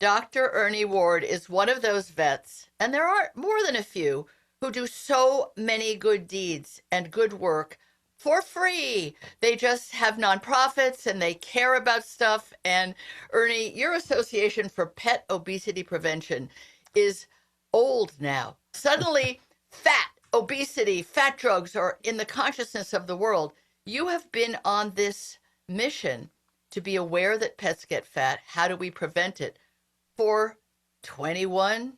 Dr. Ernie Ward is one of those vets, and there are more than a few, who do so many good deeds and good work for free. They just have nonprofits and they care about stuff. And Ernie, your Association for Pet Obesity Prevention is old now. Suddenly, obesity, fat drugs are in the consciousness of the world. You have been on this mission to be aware that pets get fat. How do we prevent it? For 21,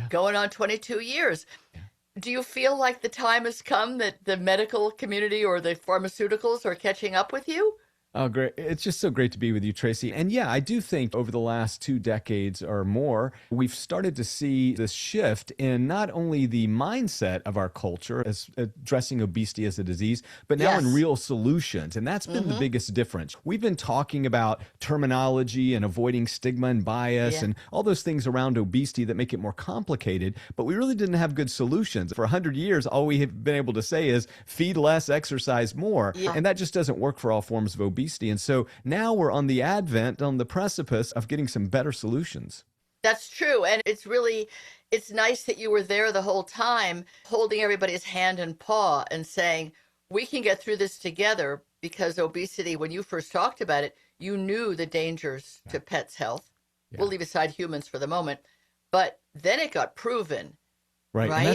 going on 22 years. Yeah. Do you feel like the time has come that the medical community or the pharmaceuticals are catching up with you? Oh, great. It's just so great to be with you, Tracy. And yeah, I do think over the last 2 decades or more, we've started to see this shift in not only the mindset of our culture as addressing obesity as a disease, but now in real solutions. And that's been the biggest difference. We've been talking about terminology and avoiding stigma and bias and all those things around obesity that make it more complicated, but we really didn't have good solutions. For 100 years, all we have been able to say is feed less, exercise more. Yeah. And that just doesn't work for all forms of obesity. And so now we're on the precipice of getting some better solutions. That's true. And it's nice that you were there the whole time, holding everybody's hand and paw and saying, we can get through this together, because obesity, when you first talked about it, you knew the dangers to pets' health. Yeah. We'll leave aside humans for the moment. But then it got proven. Right. And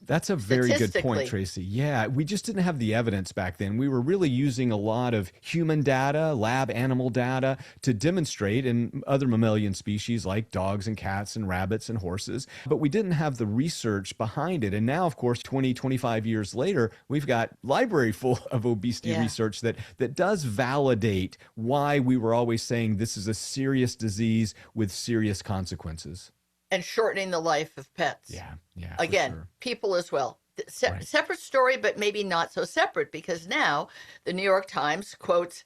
that's a very good point, Tracy. Yeah, we just didn't have the evidence back then. We were really using a lot of human data, lab animal data to demonstrate in other mammalian species like dogs and cats and rabbits and horses, but we didn't have the research behind it. And now, of course, 20, 25 years later, we've got library full of obesity research that does validate why we were always saying this is a serious disease with serious consequences. And shortening the life of pets. Yeah. Again, people as well. Separate story, but maybe not so separate, because now the New York Times quotes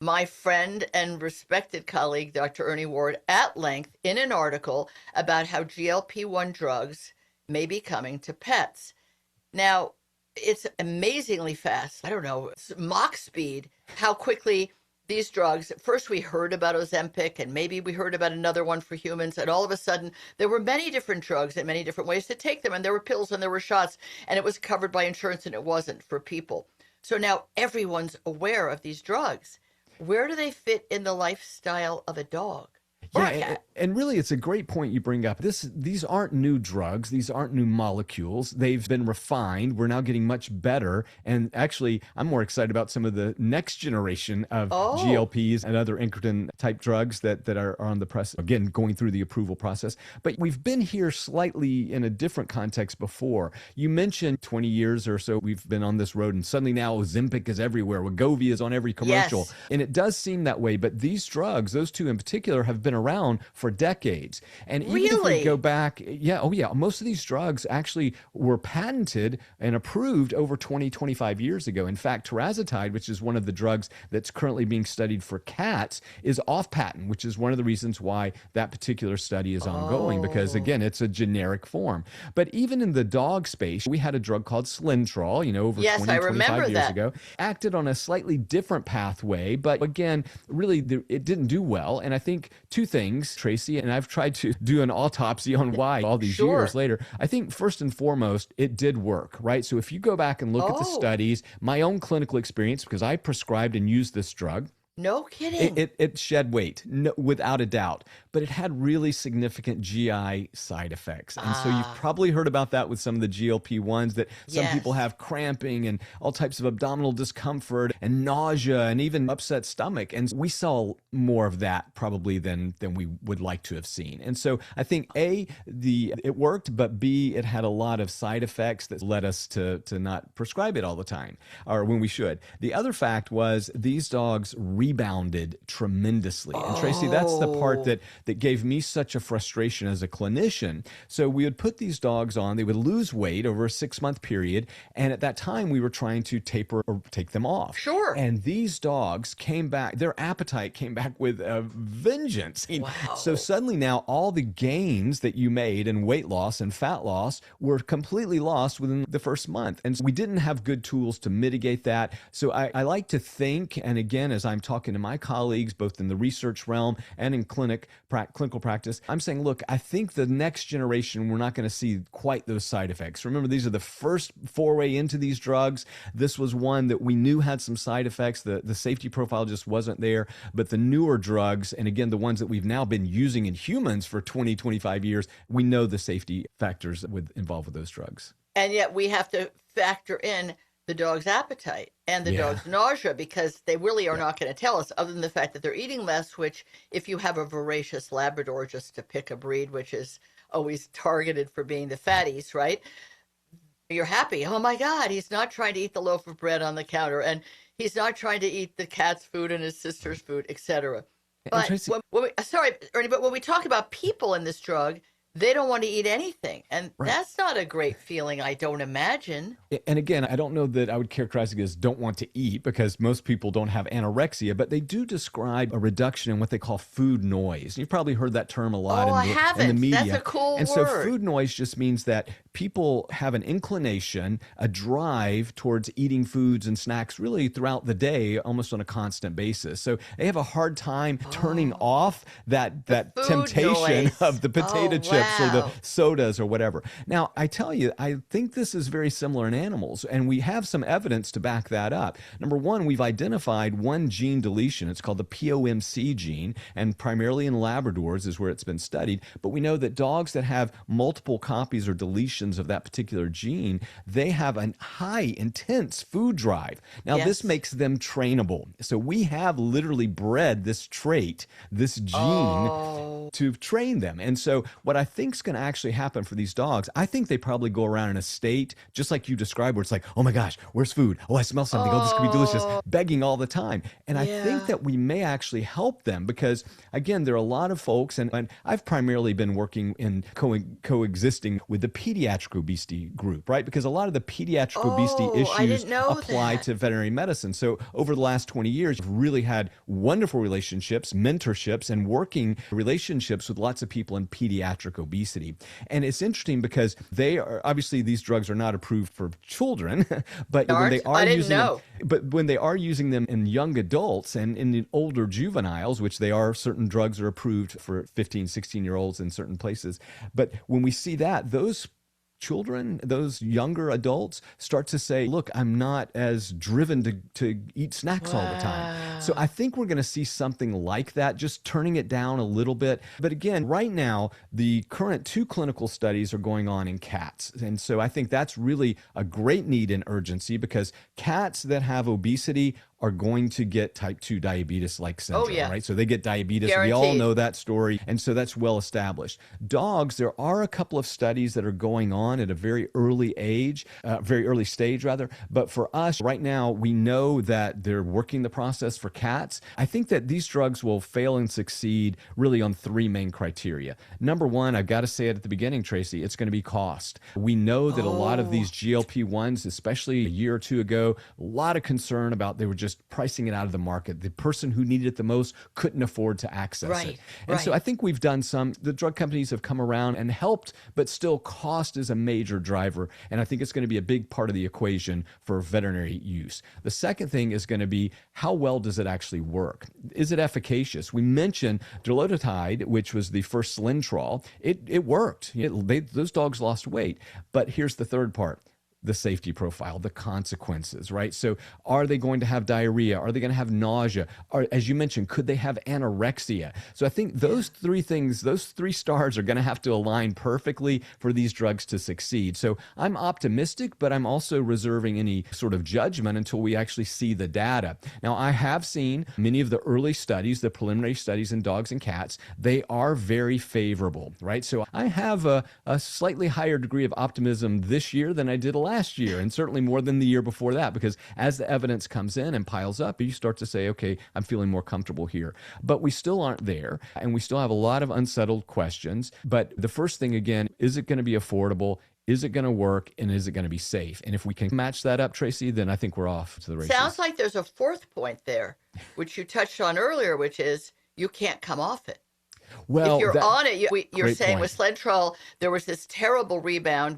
my friend and respected colleague, Dr. Ernie Ward, at length in an article about how GLP-1 drugs may be coming to pets. Now, it's amazingly fast. I don't know, it's Mach speed, how quickly these drugs, first we heard about Ozempic, and maybe we heard about another one for humans, and all of a sudden there were many different drugs and many different ways to take them, and there were pills and there were shots, and it was covered by insurance and it wasn't for people. So now everyone's aware of these drugs. Where do they fit in the lifestyle of a dog? Yeah, and really it's a great point you bring up. These aren't new drugs. These aren't new molecules. They've been refined. We're now getting much better. And actually, I'm more excited about some of the next generation of GLPs and other incretin type drugs that are on the press, again, going through the approval process. But we've been here slightly in a different context before. You mentioned 20 years or so we've been on this road, and suddenly now Ozempic is everywhere. Wegovy is on every commercial. Yes. And it does seem that way. But these drugs, those two in particular, have been around for decades. And even if we go back, most of these drugs actually were patented and approved over 20, 25 years ago. In fact, tirzepatide, which is one of the drugs that's currently being studied for cats, is off patent, which is one of the reasons why that particular study is ongoing, because again, it's a generic form. But even in the dog space, we had a drug called Slintrol, over 20, 25 years ago, acted on a slightly different pathway, but again, really it didn't do well. And I think two things, Tracy, and I've tried to do an autopsy on why all these years later. I think first and foremost, it did work, right? So if you go back and look at the studies, my own clinical experience, because I prescribed and used this drug, no kidding. It shed weight, without a doubt, but it had really significant GI side effects. And so you've probably heard about that with some of the GLP-1s, that some people have cramping and all types of abdominal discomfort and nausea and even upset stomach. And we saw more of that probably than we would like to have seen. And so I think it worked, but B, it had a lot of side effects that led us to not prescribe it all the time, or when we should. The other fact was these dogs rebounded tremendously. And Tracy, that's the part that gave me such a frustration as a clinician. So we would put these dogs on, they would lose weight over a 6-month period. And at that time we were trying to taper or take them off. Sure. And these dogs came back, their appetite came back with a vengeance. Wow. So suddenly now all the gains that you made in weight loss and fat loss were completely lost within the first month. And so we didn't have good tools to mitigate that. So I like to think, and again, as I'm talking to my colleagues, both in the research realm and in clinical practice, I'm saying, look, I think the next generation, we're not going to see quite those side effects. Remember, these are the first foray into these drugs. This was one that we knew had some side effects. The safety profile just wasn't there. But the newer drugs, and again, the ones that we've now been using in humans for 20, 25 years, we know the safety factors involved with those drugs. And yet we have to factor in the dog's appetite and the dog's nausea, because they really are not going to tell us, other than the fact that they're eating less, which if you have a voracious Labrador, just to pick a breed, which is always targeted for being the fatties, right? You're happy. Oh my God, he's not trying to eat the loaf of bread on the counter, and he's not trying to eat the cat's food and his sister's food, etc. But sorry, Ernie, but when we talk about people in this drug, they don't want to eat anything. And that's not a great feeling, I don't imagine. And again, I don't know that I would characterize it as don't want to eat, because most people don't have anorexia, but they do describe a reduction in what they call food noise. You've probably heard that term a lot in the media. That's a cool and word. So food noise just means that people have an inclination, a drive towards eating foods and snacks really throughout the day, almost on a constant basis. So they have a hard time turning off that temptation of the potato chips or the sodas or whatever. Now, I tell you, I think this is very similar in animals, and we have some evidence to back that up. Number one, we've identified one gene deletion. It's called the POMC gene, and primarily in Labradors is where it's been studied. But we know that dogs that have multiple copies or deletions of that particular gene, they have a high, intense food drive. Now, this makes them trainable. So we have literally bred this trait, this gene, to train them. And so what I think is going to actually happen for these dogs, I think they probably go around in a state, just like you described, where it's like, oh my gosh, where's food? Oh, I smell something. Oh, this could be delicious. Begging all the time. And I think that we may actually help them, because, again, there are a lot of folks, and I've primarily been working in coexisting with the pediatric obesity group, right? Because a lot of the pediatric obesity issues apply to veterinary medicine. So over the last 20 years, we've really had wonderful relationships, mentorships, and working relationships with lots of people in pediatric obesity. And it's interesting because they are, obviously these drugs are not approved for children, but when they are when they are using them in young adults and in the older juveniles, which they are, certain drugs are approved for 15, 16-year-olds in certain places. But when we see that, those children, those younger adults start to say, look, I'm not as driven to eat snacks all the time. So I think we're going to see something like that, just turning it down a little bit. But again, right now, the current 2 clinical studies are going on in cats. And so I think that's really a great need and urgency, because cats that have obesity are going to get type 2 diabetes-like syndrome, right? So they get diabetes. Guaranteed. We all know that story. And so that's well established. Dogs, there are a couple of studies that are going on at a very early stage rather. But for us right now, we know that they're working the process for cats. I think that these drugs will fail and succeed really on 3 main criteria. Number one, I've got to say it at the beginning, Tracy, it's going to be cost. We know that a lot of these GLP-1s, especially a year or 2 ago, a lot of concern about they were just pricing it out of the market. The person who needed it the most couldn't afford to access it. And so I think we've done the drug companies have come around and helped, but still cost is a major driver. And I think it's going to be a big part of the equation for veterinary use. The second thing is going to be, how well does it actually work? Is it efficacious? We mentioned dulaglutide, which was the first Slintrol. It worked. Those dogs lost weight. But here's the third part: the safety profile, the consequences, right? So are they going to have diarrhea? Are they going to have nausea? Or, as you mentioned, could they have anorexia? So I think those 3 things, those 3 stars are going to have to align perfectly for these drugs to succeed. So I'm optimistic, but I'm also reserving any sort of judgment until we actually see the data. Now, I have seen many of the early studies, the preliminary studies in dogs and cats. They are very favorable, right? So I have a slightly higher degree of optimism this year than I did last year, and certainly more than the year before that, because as the evidence comes in and piles up, you start to say, okay, I'm feeling more comfortable here. But we still aren't there, and we still have a lot of unsettled questions. But the first thing, again, is it going to be affordable? Is it going to work? And is it going to be safe? And if we can match that up, Tracy, then I think we're off to the races. Sounds like there's a 4th point there, which you touched on earlier, which is you can't come off it. Well, if you're on it, you're saying point. with Slentrol, there was this terrible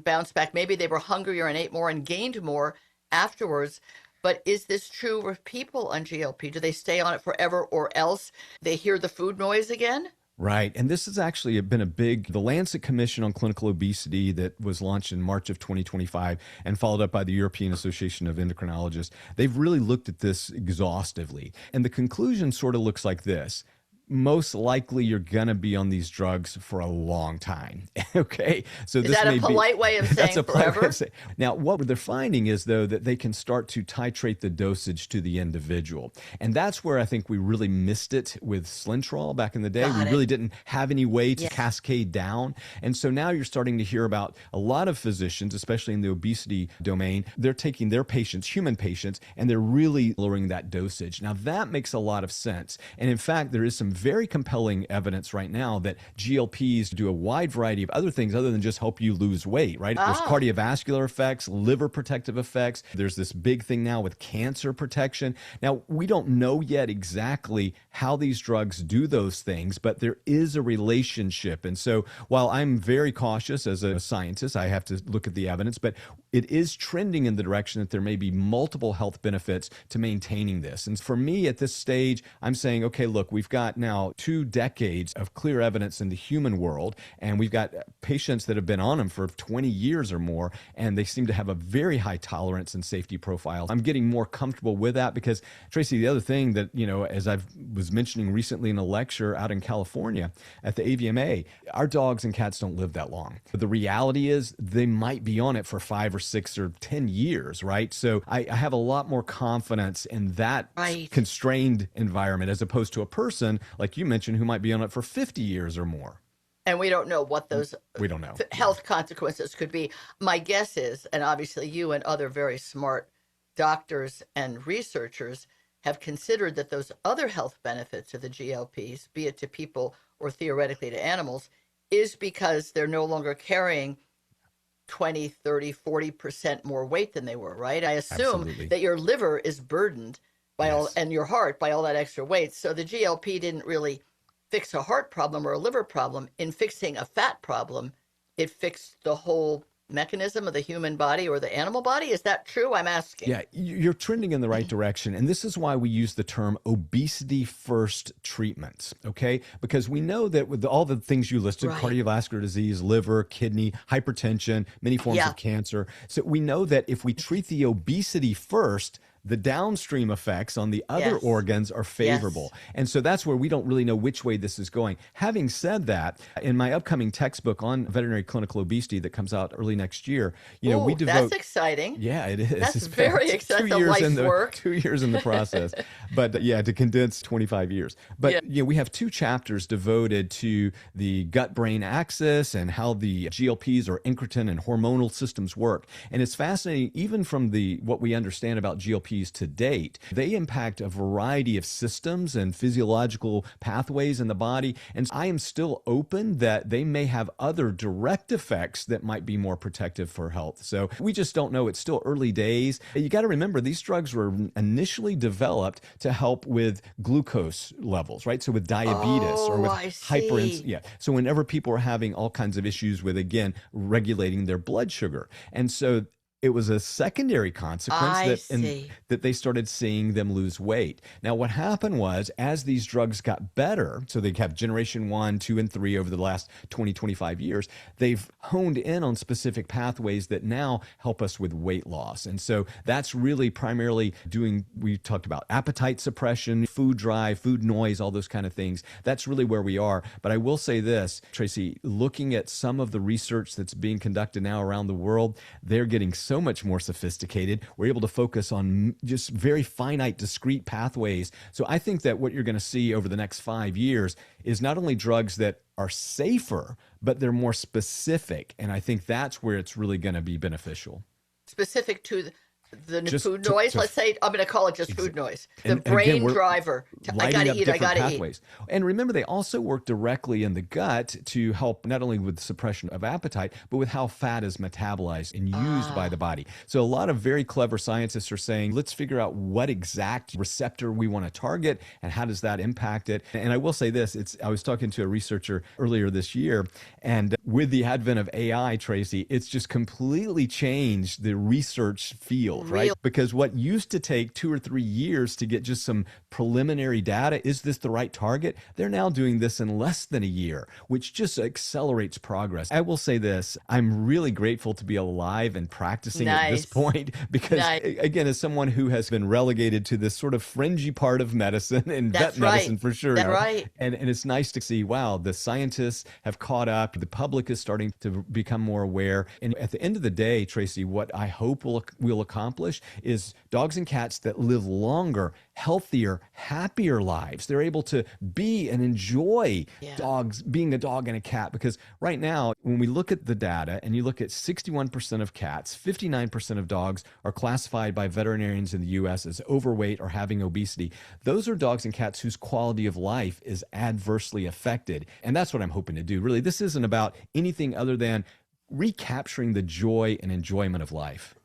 bounce back. Maybe they were hungrier and ate more and gained more afterwards. But is this true with people on GLP? Do they stay on it forever or else they hear the food noise again? Right. And this has actually been the Lancet Commission on Clinical Obesity that was launched in March of 2025 and followed up by the European Association of Endocrinologists. They've really looked at this exhaustively. And the conclusion sort of looks like this. Most likely you're going to be on these drugs for a long time. Okay. So Is that a polite way of saying forever? Now, what they're finding is, though, that they can start to titrate the dosage to the individual. And that's where I think we really missed it with Slintrol back in the day. We really didn't have any way to cascade down. And so now you're starting to hear about a lot of physicians, especially in the obesity domain, they're taking their patients, human patients, and they're really lowering that dosage. Now, that makes a lot of sense. And in fact, there is some very compelling evidence right now that GLPs do a wide variety of other things other than just help you lose weight, right? There's cardiovascular effects, liver protective effects. There's this big thing now with cancer protection. Now, we don't know yet exactly how these drugs do those things, but there is a relationship. And so while I'm very cautious as a scientist, I have to look at the evidence, but it is trending in the direction that there may be multiple health benefits to maintaining this. And for me at this stage, I'm saying, okay, look, we've got now 2 decades of clear evidence in the human world, and we've got patients that have been on them for 20 years or more, and they seem to have a very high tolerance and safety profile. I'm getting more comfortable with that because, Tracy, the other thing that, as I was mentioning recently in a lecture out in California at the AVMA, our dogs and cats don't live that long. But the reality is they might be on it for 5 or 6 or 10 years, right? So I have a lot more confidence in that constrained environment as opposed to a person, like you mentioned, who might be on it for 50 years or more. And we don't know what those we don't know health consequences could be. My guess is, and obviously you and other very smart doctors and researchers have considered that those other health benefits of the GLPs, be it to people or theoretically to animals, is because they're no longer carrying 20, 30, 40% more weight than they were, right? I assume that your liver is burdened by all, and your heart by all that extra weight. So the GLP didn't really fix a heart problem or a liver problem. In fixing a fat problem, it fixed the whole mechanism of the human body or the animal body. Is that true? I'm asking. Yeah, you're trending in the right direction. And this is why we use the term obesity first treatments, okay? Because we know that with all the things you listed, cardiovascular disease, liver, kidney, hypertension, many forms of cancer. So we know that if we treat the obesity first, the downstream effects on the other organs are favorable. And so that's where we don't really know which way this is going. Having said that, in my upcoming textbook on veterinary clinical obesity that comes out early next year, we devote... That's exciting. Yeah, it is. That's very exciting. Life's work. 2 years in the process. But to condense 25 years. But we have 2 chapters devoted to the gut-brain axis and how the GLPs or incretin and hormonal systems work. And it's fascinating, even from what we understand about GLPs to date, they impact a variety of systems and physiological pathways in the body. And I am still open that they may have other direct effects that might be more protective for health. So we just don't know. It's still early days. You got to remember, these drugs were initially developed to help with glucose levels, right? So with diabetes or with hyperinsulinism. Yeah. So whenever people are having all kinds of issues with, again, regulating their blood sugar. And so it was a secondary consequence that they started seeing them lose weight. Now, what happened was, as these drugs got better, so they have generation 1, 2, and 3 over the last 20, 25 years, they've honed in on specific pathways that now help us with weight loss. And so that's really primarily we talked about appetite suppression, food drive, food noise, all those kind of things. That's really where we are. But I will say this, Tracy, looking at some of the research that's being conducted now around the world, they're getting so much more sophisticated. We're able to focus on just very finite, discrete pathways. So I think that what you're going to see over the next 5 years is not only drugs that are safer, but they're more specific. And I think that's where it's really going to be beneficial. Specific to the food noise, let's say, I'm going to call it just food noise. The brain driver. I got to eat, I got to eat. And remember, they also work directly in the gut to help not only with suppression of appetite, but with how fat is metabolized and used by the body. So a lot of very clever scientists are saying, let's figure out what exact receptor we want to target and how does that impact it. And I will say this, I was talking to a researcher earlier this year, and with the advent of AI, Tracy, it's just completely changed the research field. world, right? Because what used to take 2 or 3 years to get just some preliminary data, is this the right target? They're now doing this in less than a year, which just accelerates progress. I will say this, I'm really grateful to be alive and practicing at this point, because again, as someone who has been relegated to this sort of fringy part of medicine and vet medicine for sure. And it's nice to see, wow, the scientists have caught up. The public is starting to become more aware. And at the end of the day, Tracy, what I hope we'll accomplish is dogs and cats that live longer, healthier, happier lives. They're able to be and enjoy dogs, being a dog and a cat. Because right now, when we look at the data and you look at 61% of cats, 59% of dogs are classified by veterinarians in the US as overweight or having obesity. Those are dogs and cats whose quality of life is adversely affected. And that's what I'm hoping to do. Really, this isn't about anything other than recapturing the joy and enjoyment of life.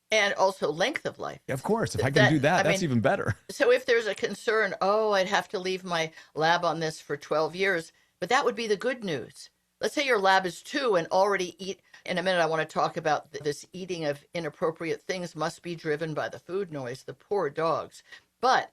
And also length of life. Of course, if I can do that, that's even better. So if there's a concern, I'd have to leave my lab on this for 12 years, but that would be the good news. Let's say your lab is 2 and already eat. In a minute, I want to talk about this eating of inappropriate things must be driven by the food noise, the poor dogs. But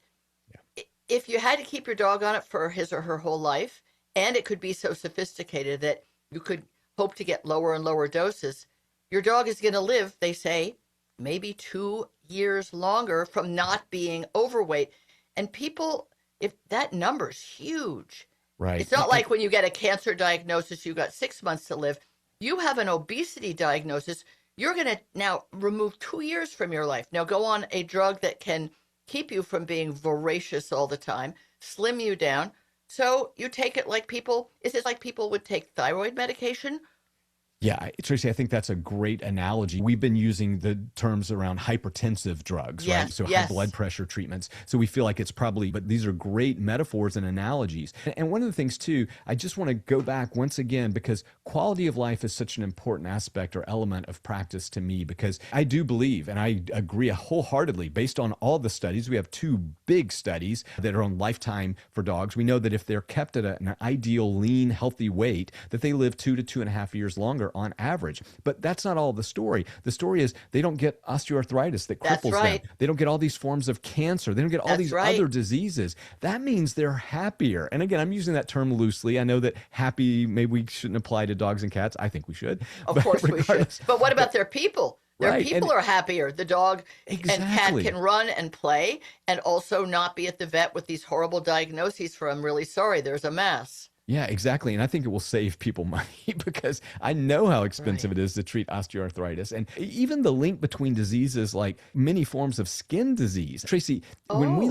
if you had to keep your dog on it for his or her whole life, and it could be so sophisticated that you could hope to get lower and lower doses, your dog is going to live, they say, maybe 2 years longer from not being overweight. And people, if that number's huge. Right. It's not like when you get a cancer diagnosis, you got 6 months to live. You have an obesity diagnosis, you're going to now remove 2 years from your life. Now go on a drug that can keep you from being voracious all the time, slim you down. So you take it like people, is it like people would take thyroid medication? Yeah, Tracy, I think that's a great analogy. We've been using the terms around hypertensive drugs, right? So high blood pressure treatments. So we feel like it's probably, but these are great metaphors and analogies. And one of the things too, I just want to go back once again, because quality of life is such an important aspect or element of practice to me, because I do believe, and I agree wholeheartedly, based on all the studies, we have 2 big studies that are on lifetime for dogs. We know that if they're kept at an ideal, lean, healthy weight, that they live 2 to 2.5 years longer on average. But that's not all the story. The story is they don't get osteoarthritis that cripples them. They don't get all these forms of cancer. They don't get all these other diseases. That means they're happier. And again, I'm using that term loosely. I know that happy, maybe we shouldn't apply to dogs and cats. I think we should. Of course we should. But what about their people? Their people are happier. The dog and cat can run and play and also not be at the vet with these horrible diagnoses for, I'm really sorry, there's a mass. Yeah, exactly. And I think it will save people money, because I know how expensive it is to treat osteoarthritis. And even the link between diseases like many forms of skin disease. Tracy, when we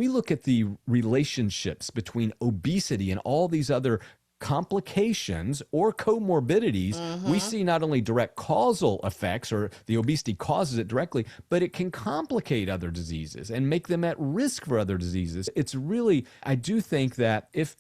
look at the relationships between obesity and all these other complications or comorbidities, we see not only direct causal effects, or the obesity causes it directly, but it can complicate other diseases and make them at risk for other diseases. It's really, I do think that if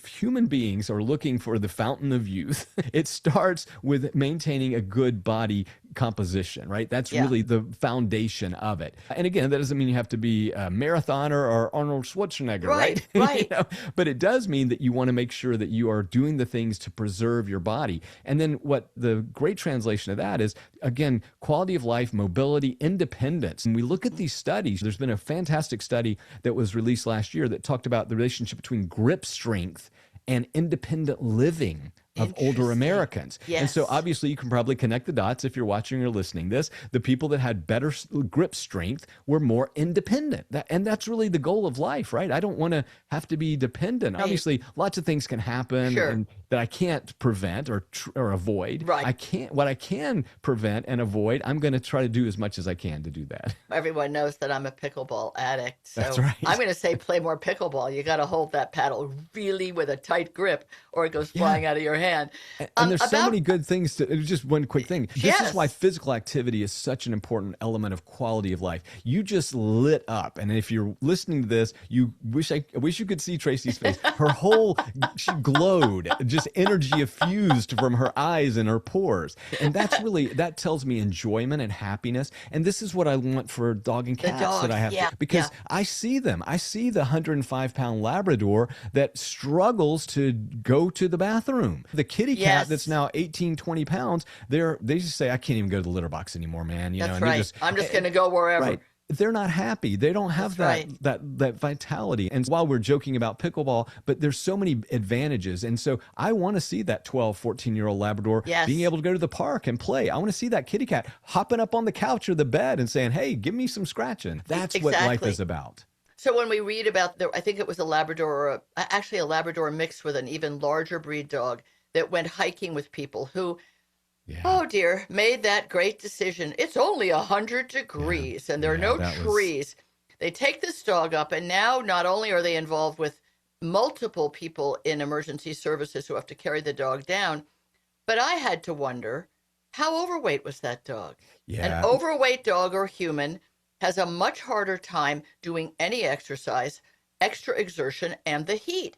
human beings are looking for the fountain of youth, it starts with maintaining a good body composition, right? That's really the foundation of it. And again, that doesn't mean you have to be a marathoner or Arnold Schwarzenegger, right? Right. But it does mean that you want to make sure that you are doing the things to preserve your body. And then what the great translation of that is, again, quality of life, mobility, independence. And we look at these studies. There's been a fantastic study that was released last year that talked about the relationship between grip strength and independent living of older Americans. And so obviously you can probably connect the dots if you're watching or listening this. The people that had better grip strength were more independent. And that's really the goal of life, right? I don't want to have to be dependent. Obviously, lots of things can happen and that I can't prevent or avoid. What I can prevent and avoid, I'm going to try to do as much as I can to do that. Everyone knows that I'm a pickleball addict. So that's right. I'm going to say play more pickleball. You got to hold that paddle really with a tight grip or it goes flying out of your hand. And there's so many good things to, just one quick thing. This is why physical activity is such an important element of quality of life. You just lit up. And if you're listening to this, I wish you could see Tracy's face. Her she glowed, just energy effused from her eyes and her pores. And that tells me enjoyment and happiness. And this is what I want for dog and cats that I have. Because I see them. I see the 105-pound Labrador that struggles to go to the bathroom. The kitty cat that's Yes. now 18, 20 pounds, they just say, I can't even go to the litter box anymore, man. You know, That's and they're right. just, I'm just going to go wherever. right. They're not happy. They don't have That's right. that vitality. And while we're joking about pickleball, but there's so many advantages. And so I want to see that 12, 14-year-old Labrador Yes. being able to go to the park and play. I want to see that kitty cat hopping up on the couch or the bed and saying, hey, give me some scratching. That's what life Exactly. is about. So when we read about I think it was a Labrador, or actually a Labrador mixed with an even larger breed dog that went hiking with people who, Yeah. oh dear, made that great decision. It's only 100 degrees and there are no trees. They take this dog up, and now not only are they involved with multiple people in emergency services who have to carry the dog down, but I had to wonder, how overweight was that dog? Yeah. An overweight dog or human has a much harder time doing any exercise, extra exertion, and the heat.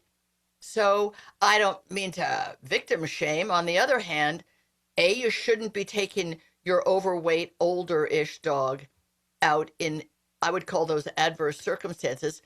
So I don't mean to victim shame. On the other hand, you shouldn't be taking your overweight, older-ish dog out in, I would call those adverse circumstances.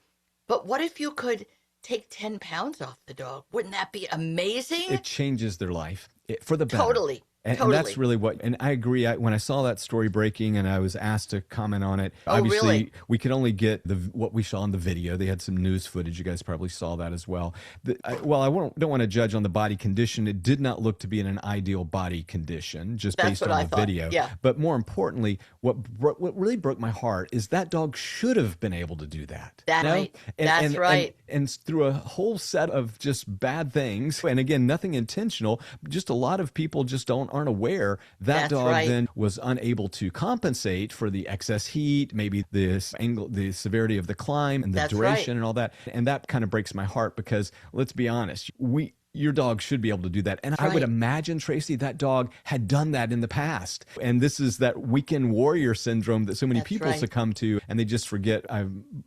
But what if you could take 10 pounds off the dog? Wouldn't that be amazing? It changes their life for the better. Totally. And that's really and I agree. When I saw that story breaking and I was asked to comment on it, obviously really? we could only get what we saw in the video. They had some news footage. You guys probably saw that as well. I don't want to judge on the body condition. It did not look to be in an ideal body condition just That's based what on I the thought. video. Yeah. But more importantly, what really broke my heart is that dog should have been able to do that. Right. That's right. And through a whole set of just bad things, and again, nothing intentional, just a lot of people just aren't aware. That dog then was unable to compensate for the excess heat, maybe the severity of the climb and the duration and all that. And that kind of breaks my heart because let's be honest, your dog should be able to do that. And I would imagine, Tracy, that dog had done that in the past. And this is that weekend warrior syndrome that so many people succumb to, and they just forget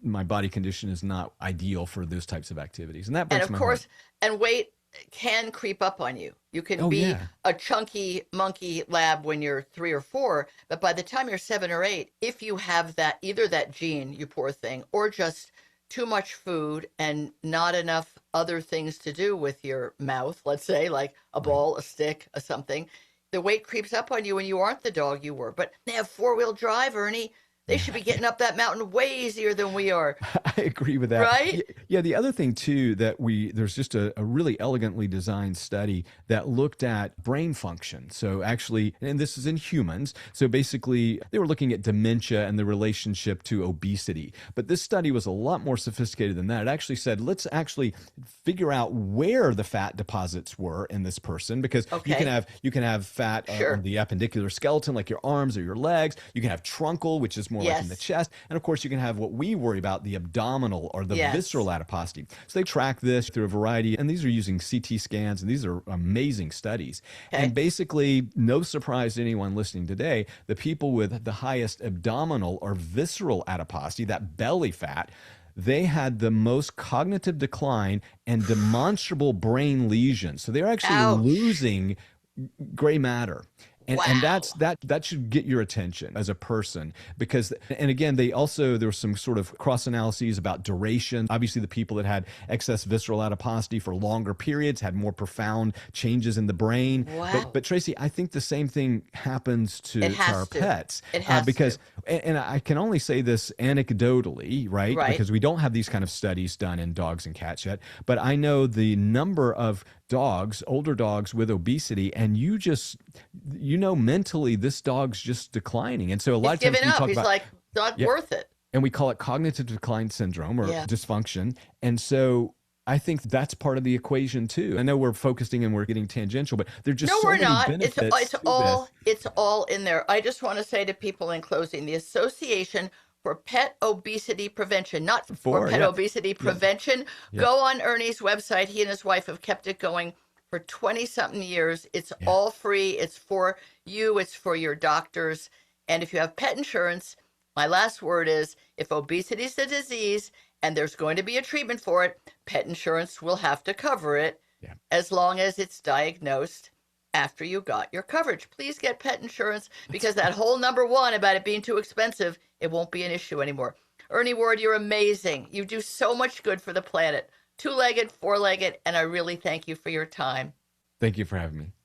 my body condition is not ideal for those types of activities. And that breaks my heart. And weight can creep up on you. You can be a chunky monkey lab when you're 3 or 4, but by the time you're 7 or 8, if you have that, either that gene, you poor thing, or just too much food and not enough other things to do with your mouth, let's say like a ball, a stick, or something, the weight creeps up on you and you aren't the dog you were. But they have 4-wheel drive, Ernie. They should be getting up that mountain way easier than we are. I agree with that. Right? Yeah. The other thing too, that there's just a really elegantly designed study that looked at brain function. So actually, and this is in humans. So basically they were looking at dementia and the relationship to obesity. But this study was a lot more sophisticated than that. It actually said, let's actually figure out where the fat deposits were in this person, because you can have fat on the appendicular skeleton, like your arms or your legs. You can have truncal, which is more like in the chest. And of course, you can have what we worry about, the abdominal or the visceral adiposity. So they track this through a variety, and these are using CT scans, and these are amazing studies. And basically, no surprise to anyone listening today, the people with the highest abdominal or visceral adiposity, that belly fat, they had the most cognitive decline and demonstrable brain lesions. So they're actually losing gray matter. And that should get your attention as a person, because, and again, there were some sort of cross analyses about duration. Obviously, the people that had excess visceral adiposity for longer periods had more profound changes in the brain. Wow. But Tracy, I think the same thing happens to our pets. It has because, to. And I can only say this anecdotally, right? Because we don't have these kind of studies done in dogs and cats yet. But I know the number of older dogs with obesity, and mentally this dog's just declining. And so a lot of times we talk He's about, like, not worth it. And we call it cognitive decline syndrome or dysfunction. And so I think that's part of the equation too. I know we're focusing and we're getting tangential, but they're just so many benefits. It's all in there. I just want to say to people in closing, the Association for Pet Obesity Prevention, not for Pet Obesity Prevention. Go on Ernie's website. He and his wife have kept it going for 20-something years. It's all free. It's for you. It's for your doctors. And if you have pet insurance, my last word is, if obesity is a disease and there's going to be a treatment for it, pet insurance will have to cover it as long as it's diagnosed after you got your coverage. Please get pet insurance, because that whole number 1 about it being too expensive, it won't be an issue anymore. Ernie Ward, you're amazing. You do so much good for the planet. 2-legged, 4-legged, and I really thank you for your time. Thank you for having me.